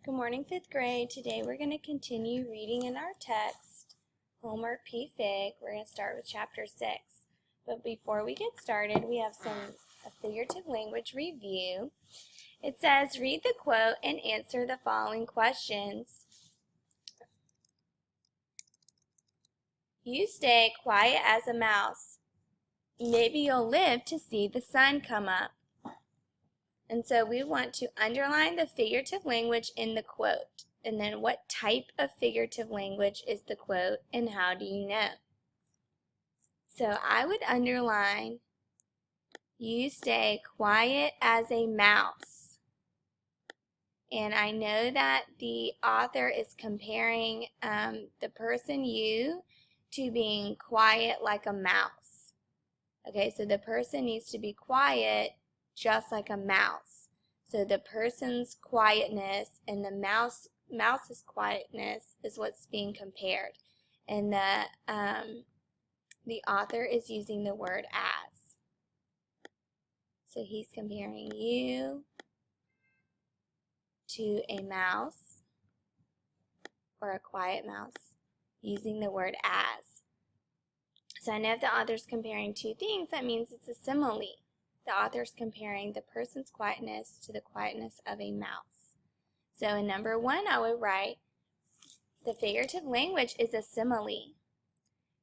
Good morning, 5th grade. Today we're going to continue reading in our text, Homework P-Fig. We're going to start with Chapter 6. But before we get started, we have a figurative language review. It says, read the quote and answer the following questions. You stay quiet as a mouse. Maybe you'll live to see the sun come up. And so we want to underline the figurative language in the quote. And then what type of figurative language is the quote and how do you know? So I would underline, you stay quiet as a mouse. And I know that the author is comparing the person you to being quiet like a mouse. Okay, so the person needs to be quiet just like a mouse. So the person's quietness and the mouse's quietness is what's being compared. And the author is using the word as. So he's comparing you to a mouse or a quiet mouse using the word as. So I know if the author's comparing two things, that means it's a simile. The author's comparing the person's quietness to the quietness of a mouse. So in number 1, I would write, the figurative language is a simile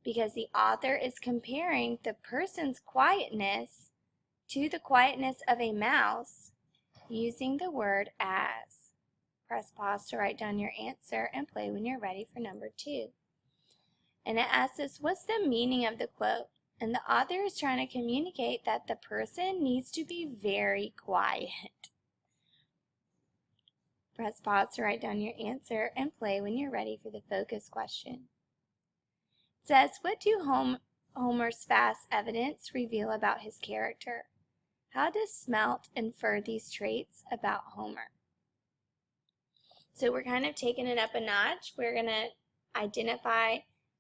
because the author is comparing the person's quietness to the quietness of a mouse using the word as. Press pause to write down your answer and play when you're ready for number 2. And it asks us, what's the meaning of the quote? And the author is trying to communicate that the person needs to be very quiet. Press pause to write down your answer and play when you're ready for the focus question. It says, what do Homer's fast evidence reveal about his character? How does Smelt infer these traits about Homer? So we're kind of taking it up a notch. We're going to identify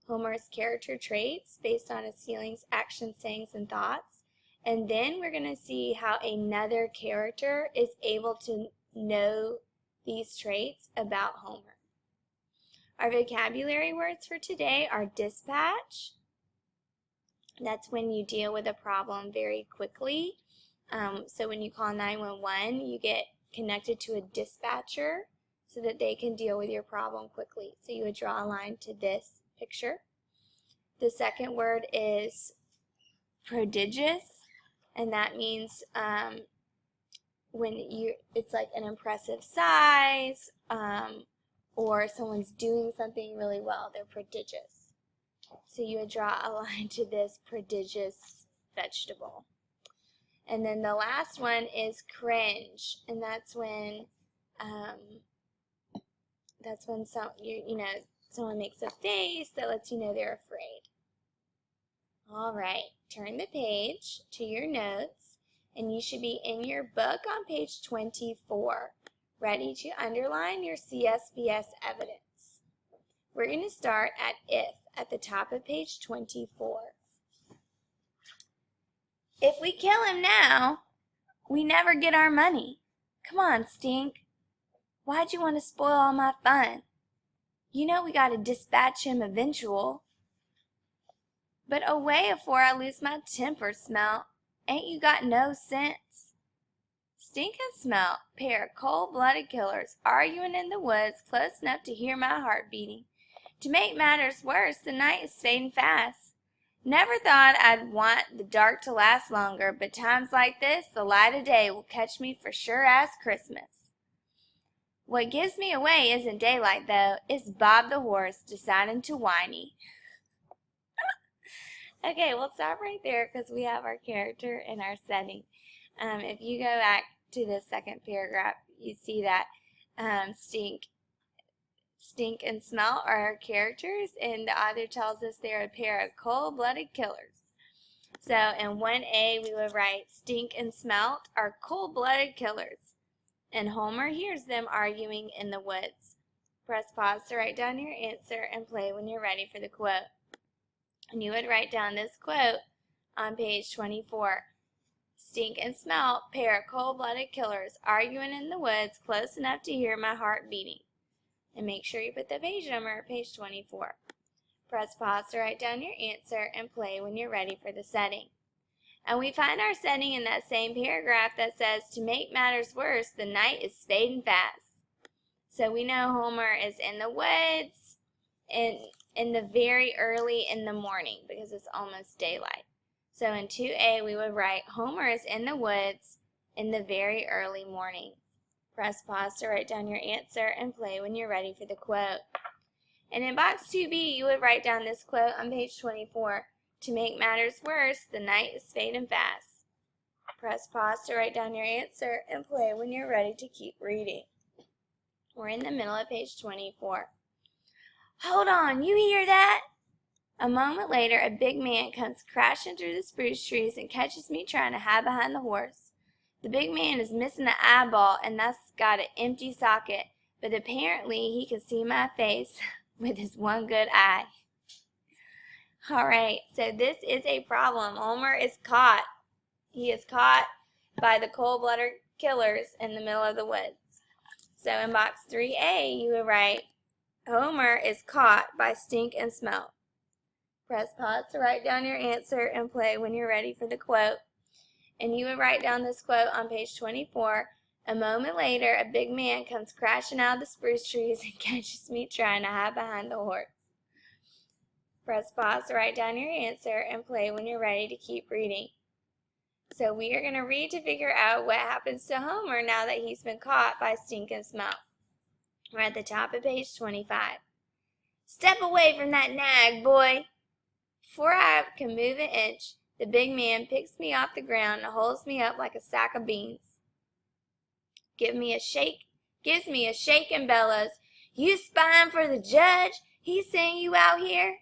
Homer's character traits based on his feelings, actions, sayings, and thoughts. And then we're going to see how another character is able to know these traits about Homer. Our vocabulary words for today are dispatch. That's when you deal with a problem very quickly. So when you call 911, you get connected to a dispatcher so that they can deal with your problem quickly. So you would draw a line to this picture. The second word is prodigious, and that means when it's like an impressive size, or someone's doing something really well, they're prodigious. So you would draw a line to this prodigious vegetable. And then the last one is cringe, and that's when someone makes a face that lets you know they're afraid. All right, turn the page to your notes, and you should be in your book on page 24, ready to underline your CSBS evidence. We're going to start at if at the top of page 24. If we kill him now, we never get our money. Come on, Stink. Why'd you want to spoil all my fun? You know we gotta dispatch him eventual. But away afore I lose my temper, Smelt. Ain't you got no sense? Stink and Smelt, pair of cold-blooded killers, arguing in the woods close enough to hear my heart beating. To make matters worse, the night is fading fast. Never thought I'd want the dark to last longer, but times like this, the light of day will catch me for sure as Christmas. What gives me away isn't daylight, though. It's Bob the horse deciding to whiny. Okay, we'll stop right there because we have our character and our setting. If you go back to the second paragraph, you see that Stink and Smelt are our characters, and the author tells us they're a pair of cold-blooded killers. So in 1A, we would write Stink and Smelt are cold-blooded killers. And Homer hears them arguing in the woods. Press pause to write down your answer and play when you're ready for the quote. And you would write down this quote on page 24. Stink and Smelt, pair of cold-blooded killers, arguing in the woods close enough to hear my heart beating. And make sure you put the page number at page 24. Press pause to write down your answer and play when you're ready for the setting. And we find our setting in that same paragraph that says, to make matters worse, the night is fading fast. So we know Homer is in the woods in the very early in the morning because it's almost daylight. So in 2A, we would write, Homer is in the woods in the very early morning. Press pause to write down your answer and play when you're ready for the quote. And in box 2B, you would write down this quote on page 24. To make matters worse, the night is fading fast. Press pause to write down your answer and play when you're ready to keep reading. We're in the middle of page 24. Hold on, you hear that? A moment later, a big man comes crashing through the spruce trees and catches me trying to hide behind the horse. The big man is missing an eyeball and thus got an empty socket, but apparently he can see my face with his one good eye. Alright, so this is a problem. Homer is caught. He is caught by the cold-blooded killers in the middle of the woods. So in box 3A, you would write, Homer is caught by Stink and Smelt. Press pause to write down your answer and play when you're ready for the quote. And you would write down this quote on page 24. A moment later, a big man comes crashing out of the spruce trees and catches me trying to hide behind the horse. Press pause to write down your answer and play when you're ready to keep reading. So we are going to read to figure out what happens to Homer now that he's been caught by Stink and Smelt. We're at the top of page 25. Step away from that nag, boy. Before I can move an inch, the big man picks me off the ground and holds me up like a sack of beans. Gives me a shake and bellows. You spying for the judge? He sent you out here?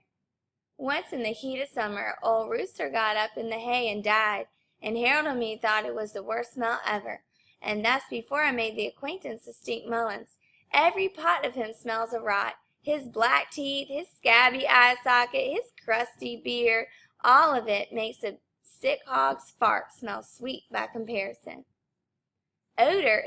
Once in the heat of summer, old Rooster got up in the hay and died, and Harold and me thought it was the worst smell ever, and that's before I made the acquaintance of Stink Mullins. Every part of him smells of rot. His black teeth, his scabby eye socket, his crusty beard, all of it makes a sick hog's fart smell sweet by comparison. Odor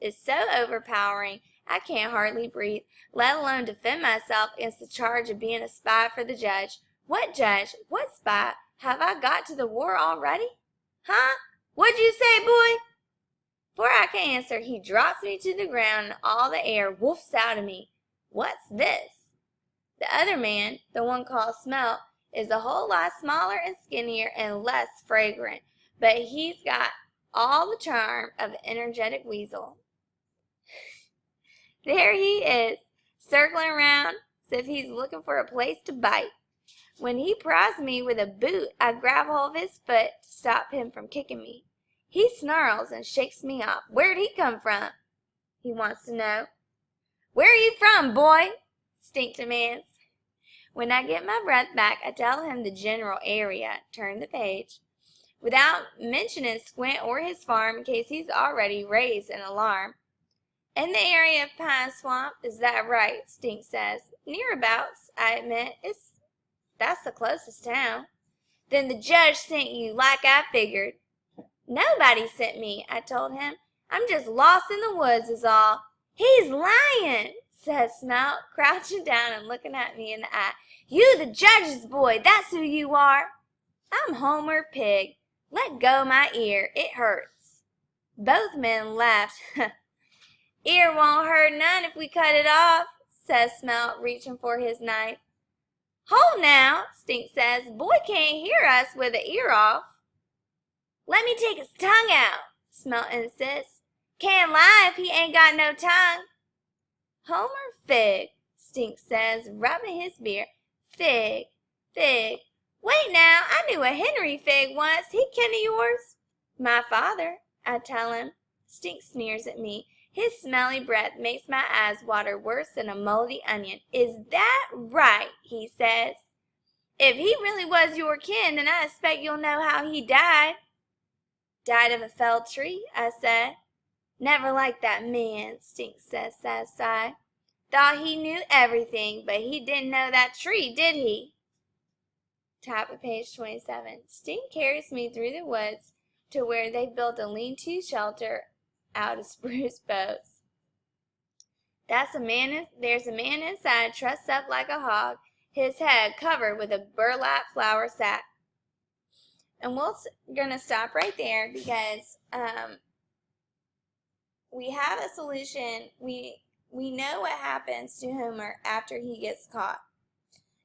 is so overpowering I can't hardly breathe, let alone defend myself against the charge of being a spy for the judge. What judge? What spy? Have I got to the war already? Huh? What'd you say, boy? Before I can answer, he drops me to the ground and all the air woofs out of me. What's this? The other man, the one called Smelt, is a whole lot smaller and skinnier and less fragrant, but he's got all the charm of an energetic weasel. There he is, circling around as if he's looking for a place to bite. When he pries me with a boot, I grab hold of his foot to stop him from kicking me. He snarls and shakes me off. Where'd he come from? He wants to know. Where are you from, boy? Stink demands. When I get my breath back, I tell him the general area. Turn the page. Without mentioning Squint or his farm in case he's already raised an alarm. In the area of Pine Swamp, is that right? Stink says. Nearabouts, I admit. That's the closest town. Then the judge sent you, like I figured. Nobody sent me, I told him. I'm just lost in the woods is all. He's lying, says Smelt, crouching down and looking at me in the eye. You the judge's boy, that's who you are. I'm Homer Pig. Let go my ear, it hurts. Both men laughed. Ear won't hurt none if we cut it off, says Smelt, reaching for his knife. Hold now, Stink says. Boy can't hear us with the ear off. Let me take his tongue out, Smelt insists. Can't lie if he ain't got no tongue. Homer Fig, Stink says, rubbing his beard. Fig, Fig. Wait now, I knew a Henry Fig once. He kin of yours? My father, I tell him. Stink sneers at me. His smelly breath makes my eyes water worse than a moldy onion. Is that right? He says. If he really was your kin, then I expect you'll know how he died. Died of a felled tree, I said. Never liked that man, Stink says, satisfied. Thought he knew everything, but he didn't know that tree, did he? Top of page 27. Stink carries me through the woods, to where they built a lean-to shelter out of spruce boughs. There's a man inside, trussed up like a hog, his head covered with a burlap flour sack. And we're going to stop right there because we have a solution. We know what happens to Homer after he gets caught.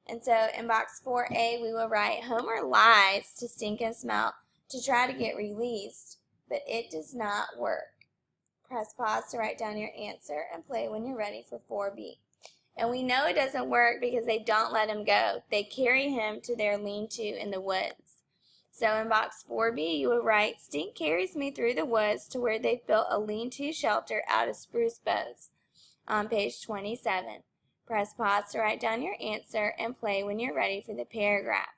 And so in box 4A, we will write, Homer lies to Stink and Smelt to try to get released, but it does not work. Press pause to write down your answer and play when you're ready for 4B. And we know it doesn't work because they don't let him go. They carry him to their lean-to in the woods. So in box 4B, you will write, Stink carries me through the woods to where they've built a lean-to shelter out of spruce boughs on page 27. Press pause to write down your answer and play when you're ready for the paragraph.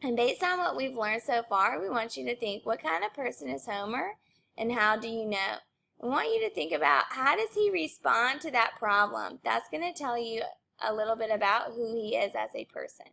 And based on what we've learned so far, we want you to think, what kind of person is Homer and how do you know? We want you to think about, how does he respond to that problem? That's going to tell you a little bit about who he is as a person.